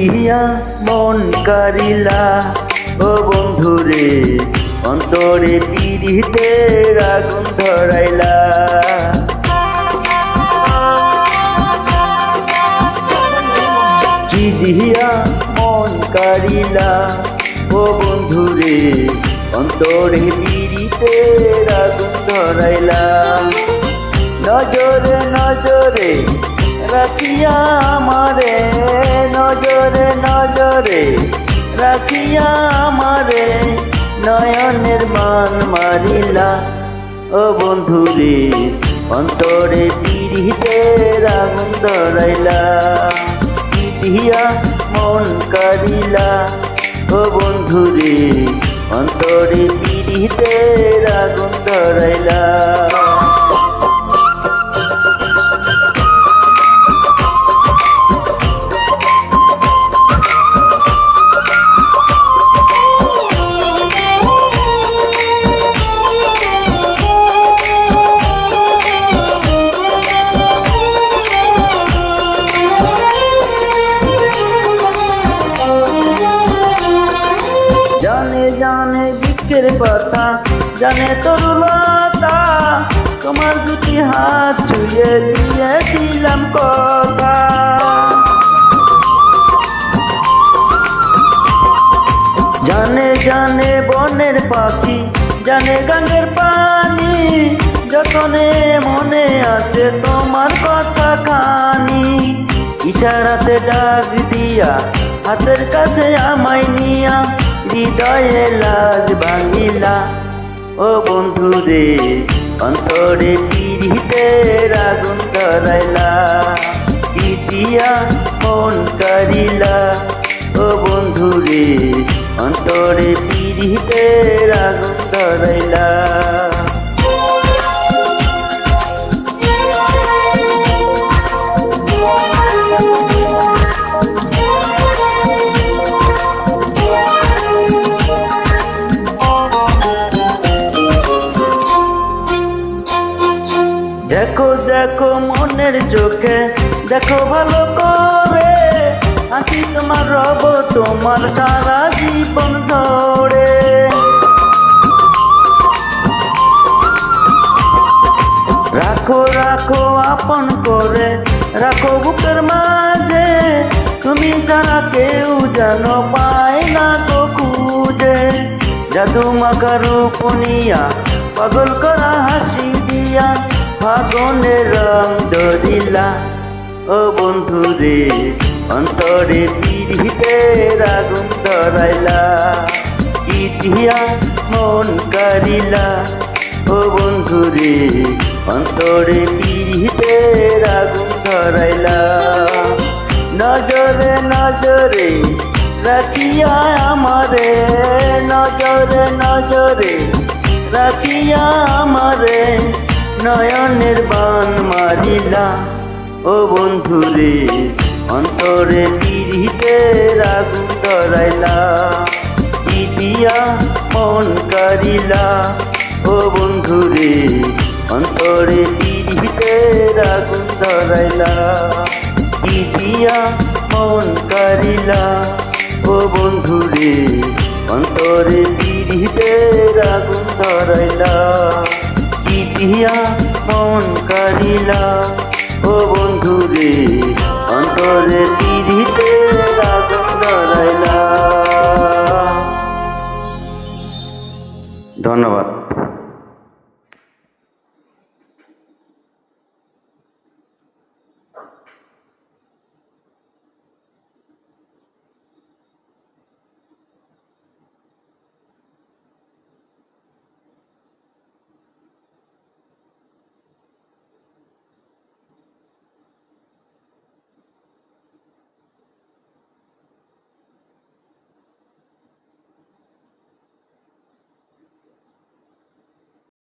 দিয়া মন কারিলা ও বন্ধুরে, অন্তরে পিরিতের আগুন ধরাইলা। কি দিয়া মন কারিলা ও বন্ধুরে, অন্তরে পিরিতের আগুন ধরাইলা। নজরে নজরে রাখিয়া আমারে, নজরে নজরে রাখিয়া আমারে, নয়নের মান মারিলা ও বন্ধুরে, অন্তরে পিরিতের আগুন ধরাইলা। কি দিয়া মন কারিলা ও বন্ধুরে, অন্তরে পিরিতের আগুন ধরাইলা। জানে বৃক্ষের কথা, জানে তরুলতা, তোমার দুটি হাত ছুঁয়ে দিয়েছিলাম কথা। জানে জানে বনের পাখি, জানে গাঙ্গের পানি, যতনে মনে আছে তোমার কথা খানি। ইশারাতে ডাক দিয়া হাতের কাছে আমায় নিয়া, হৃদয়ে লাজ ভাঙিলা ও বন্ধুরে, অন্তরে পিরিতের আগুন ধরাইলা। কি দিয়া মন কারিলা ও বন্ধুরে, অন্তরে পিরিতের আগুন ধরাইলা। দেখো দেখো মনের চোখে, দেখো ভালো করে, আছি তোমার রব তোমার সারা জীবন ধরে। রাখো রাখো আপন করে, রাখো বুকের মাঝে, তুমি ছাড়া কেউ যেন পায় না তো খুঁজে। জাদু মাখা রূপ নিয়া, পাগল করা হাসি দিয়া, ফাগুনের রং ধরিলা ও বন্ধুরে, অন্তরে পিরিতের আগুন ধরাইলা। কি দিয়া মন কারিলা ও বন্ধুরে, অন্তরে পিরিতের আগুন ধরাইলা। নজরে নজরে রাখিয়া আমারে, নজরে নজরে রাখিয়া আমারে, নয়নের বান মারিলা ও বন্ধুরে, অন্তরে পিরিতের আগুন ধরাইলা। কি দিয়া মন কারিলা ও বন্ধুরে, অন্তরে পিরিতের আগুন ধরাইলা। কি দিয়া মন কারিলা ও বন্ধুরে, অন্তরে পিরিতের আগুন ধরাইলা। কি দিয়া মন কারিলা ও বন্ধুরে, অন্তরে